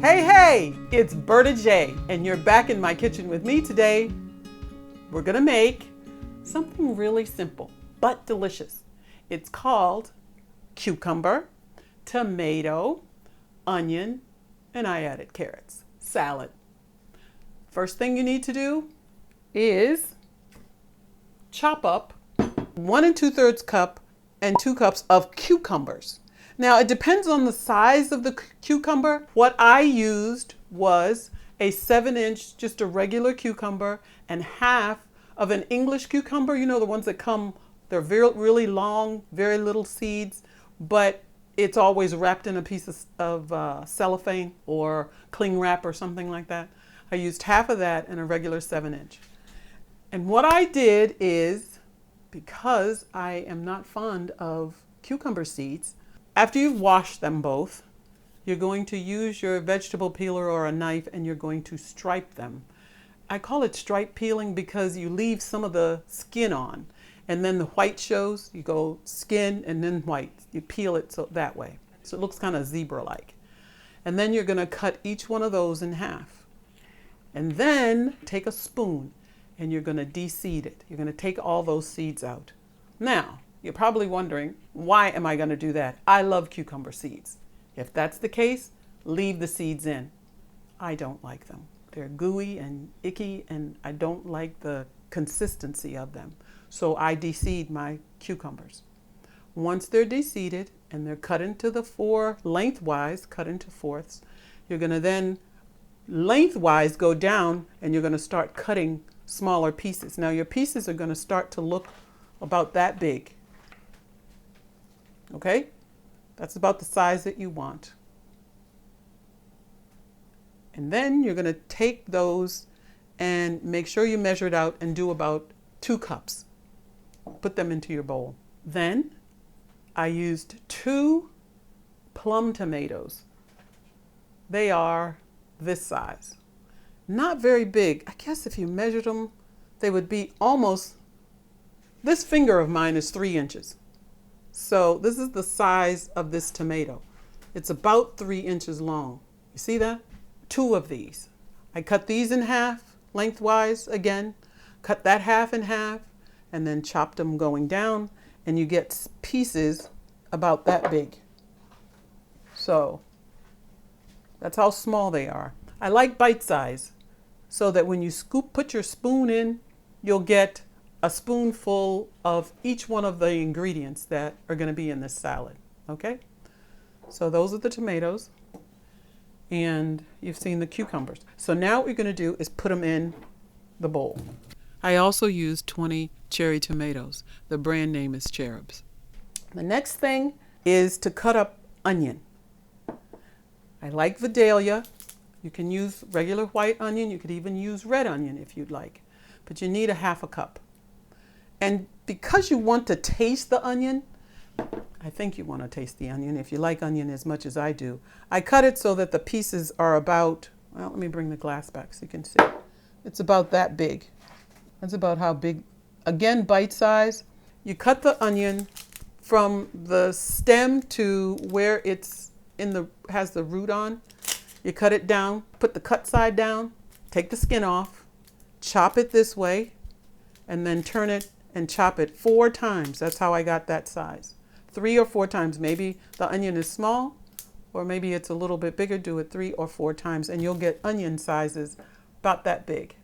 Hey, it's Berta J, and you're back in my kitchen with me today. We're gonna make something really simple, but delicious. It's called cucumber, tomato, onion, and I added carrots, salad. First thing you need to do is chop up 1 2/3 cup and 2 cups of cucumbers. Now it depends on the size of the cucumber. What I used was a 7-inch, just a regular cucumber, and half of an English cucumber. You know, the ones that come, they're really long, very little seeds, but it's always wrapped in a piece of cellophane or cling wrap or something like that. I used half of that in a regular 7-inch. And what I did is, because I am not fond of cucumber seeds, after you've washed them both, you're going to use your vegetable peeler or a knife and you're going to stripe them. I call it stripe peeling because you leave some of the skin on and then the white shows. You go skin and then white. You peel it so that way. So it looks kind of zebra-like. And then you're going to cut each one of those in half. And then take a spoon and you're going to de-seed it. You're going to take all those seeds out. Now, you're probably wondering, why am I going to do that? I love cucumber seeds. If that's the case, leave the seeds in. I don't like them. They're gooey and icky, and I don't like the consistency of them. So I de-seed my cucumbers. Once they're de-seeded and they're cut into the lengthwise, cut into fourths, you're going to then lengthwise go down and you're going to start cutting smaller pieces. Now your pieces are going to start to look about that big. Okay? That's about the size that you want. And then you're going to take those and make sure you measure it out and do about 2 cups. Put them into your bowl. Then I used 2 plum tomatoes. They are this size. Not very big. I guess if you measured them, they would be almost, this finger of mine is 3 inches. So this is the size of this tomato. It's about 3 inches long. You see that? 2 of these. I cut these in half, lengthwise again, cut that half in half, and then chopped them going down, and you get pieces about that big. So that's how small they are. I like bite size so that when you put your spoon in, you'll get a spoonful of each one of the ingredients that are going to be in this salad. Okay? So those are the tomatoes. And you've seen the cucumbers. So now what you're going to do is put them in the bowl. I also used 20 cherry tomatoes. The brand name is Cherubs. The next thing is to cut up onion. I like Vidalia. You can use regular white onion. You could even use red onion if you'd like. But you need a half a cup. And because you want to taste the onion, I think you want to taste the onion if you like onion as much as I do. I cut it so that the pieces are about, well, let me bring the glass back so you can see. It's about that big. That's about how big. Again, bite size. You cut the onion from the stem to where it's has the root on. You cut it down, put the cut side down, take the skin off, chop it this way, and then turn it and chop it 4 times. That's how I got that size. 3 or 4 times. Maybe the onion is small, or maybe it's a little bit bigger. Do it 3 or 4 times, and you'll get onion sizes about that big.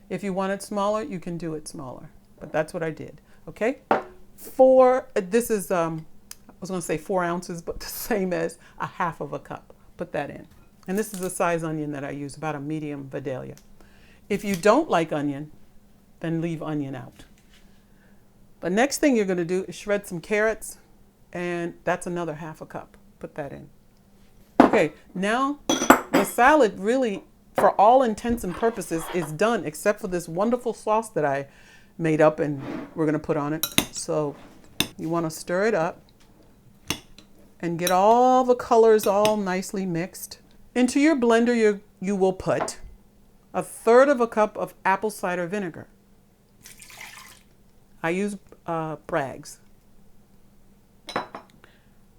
If you want it smaller, you can do it smaller. But that's what I did. Okay? This is, I was going to say 4 ounces, but the same as a half of a cup. Put that in. And this is the size onion that I use, about a medium Vidalia. If you don't like onion, then leave onion out. The next thing you're going to do is shred some carrots, and that's another half a cup. Put that in. Okay, now the salad really, for all intents and purposes, is done, except for this wonderful sauce that I made up and we're going to put on it. So you want to stir it up and get all the colors all nicely mixed. Into your blender, you will put 1/3 cup of apple cider vinegar. I use Bragg's.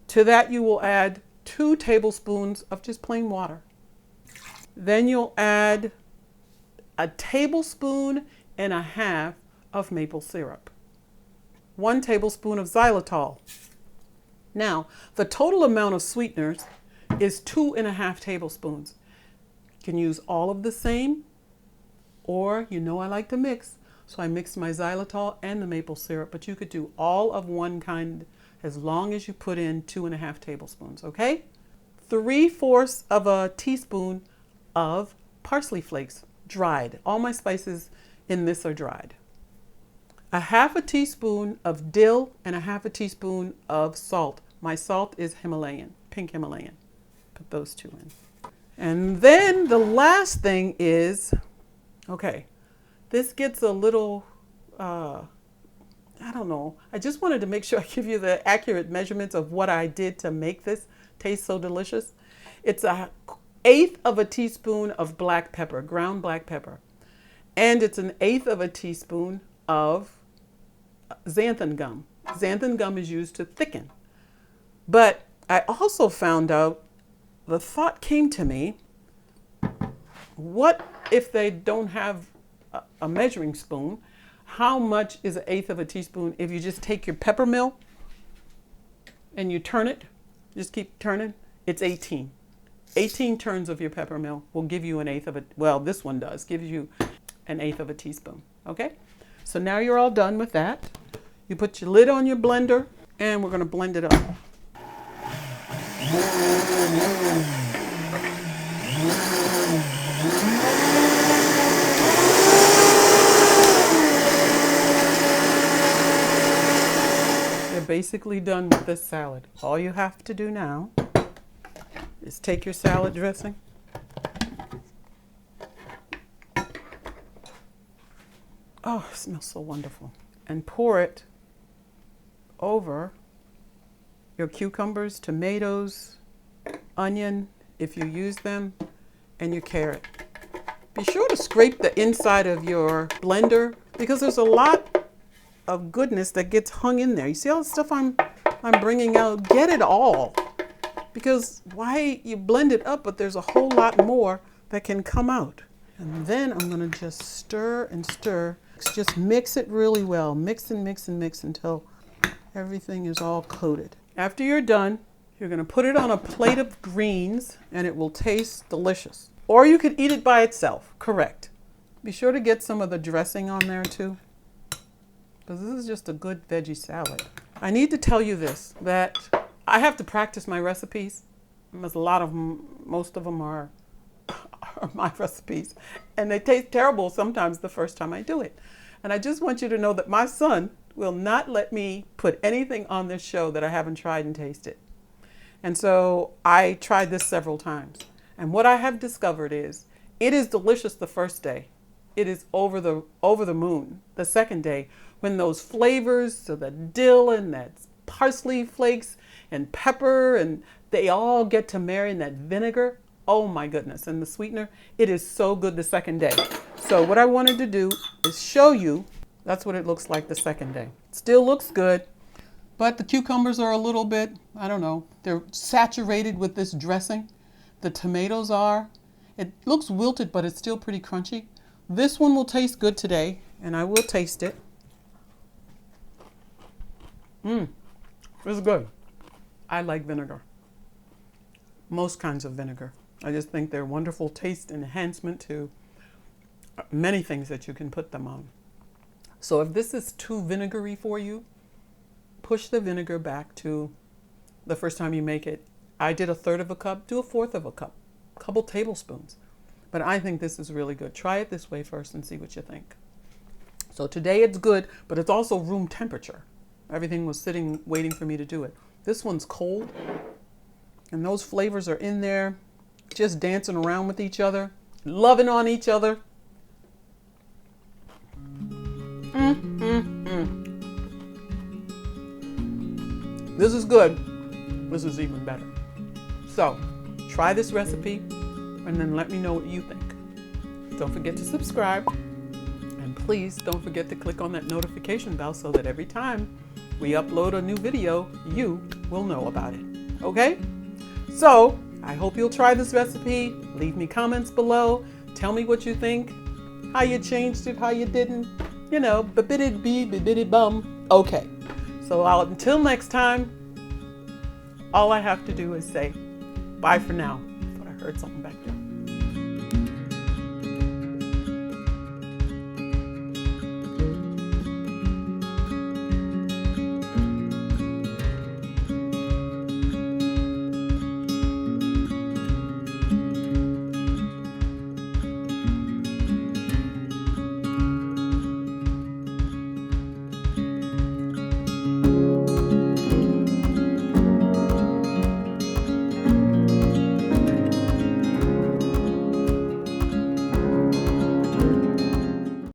To that you will add 2 tablespoons of just plain water. Then you'll add a tablespoon and a half of maple syrup. 1 tablespoon of xylitol. Now, the total amount of sweeteners is 2.5 tablespoons. You can use all of the same, or I like to mix, so I mixed my xylitol and the maple syrup, but you could do all of one kind as long as you put in 2.5 tablespoons, okay? 3/4 of a teaspoon of parsley flakes, dried. All my spices in this are dried. 1/2 teaspoon of dill and 1/2 teaspoon of salt. My salt is Himalayan, pink Himalayan. Put those 2 in. And then the last thing is, okay, this gets a little, I don't know. I just wanted to make sure I give you the accurate measurements of what I did to make this taste so delicious. It's 1/8 of a teaspoon of black pepper, ground black pepper. And it's 1/8 of a teaspoon of xanthan gum. Xanthan gum is used to thicken. But I also found out, the thought came to me, what if they don't have a measuring spoon? How much is 1/8 of a teaspoon if you just take your pepper mill and you turn it, just keep turning, it's 18. 18 turns of your pepper mill will give you 1/8 of a, well, this one does, gives you 1/8 of a teaspoon, okay? So now you're all done with that. You put your lid on your blender and we're gonna blend it up. Basically done with this salad. All you have to do now is take your salad dressing, oh, it smells so wonderful, and pour it over your cucumbers, tomatoes, onion, if you use them, and your carrot. Be sure to scrape the inside of your blender because there's a lot of goodness that gets hung in there. You see all the stuff I'm bringing out? Get it all, because why you blend it up, but there's a whole lot more that can come out. And then I'm going to just stir and stir. Just mix it really well. Mix and mix and mix until everything is all coated. After you're done, you're going to put it on a plate of greens and it will taste delicious. Or you could eat it by itself, correct. Be sure to get some of the dressing on there too, because this is just a good veggie salad. I need to tell you this, that I have to practice my recipes. There's a lot of them, most of them are my recipes, and they taste terrible sometimes the first time I do it. And I just want you to know that my son will not let me put anything on this show that I haven't tried and tasted. And so I tried this several times. And what I have discovered is it is delicious the first day. It is over the moon the second day, when those flavors, so the dill and that parsley flakes and pepper, and they all get to marry in that vinegar. Oh my goodness. And the sweetener, it is so good the second day. So what I wanted to do is show you, that's what it looks like the second day. Still looks good, but the cucumbers are a little bit, I don't know, they're saturated with this dressing. The tomatoes are. It looks wilted, but it's still pretty crunchy. This one will taste good today, and I will taste it. This is good. I like vinegar. Most kinds of vinegar. I just think they're wonderful taste enhancement to many things that you can put them on. So if this is too vinegary for you, push the vinegar back to the first time you make it. I did 1/3 of a cup, do 1/4 of a cup, a couple tablespoons. But I think this is really good. Try it this way first and see what you think. So today it's good, but it's also room temperature. Everything was sitting, waiting for me to do it. This one's cold, and those flavors are in there, just dancing around with each other, loving on each other. This is good. This is even better. So try this recipe and then let me know what you think. Don't forget to subscribe, and please don't forget to click on that notification bell so that every time we upload a new video, you will know about it. Okay? So I hope you'll try this recipe. Leave me comments below. Tell me what you think, how you changed it, how you didn't, you know, bum. Okay, so until next time, all I have to do is say bye for now. I thought I heard something back there.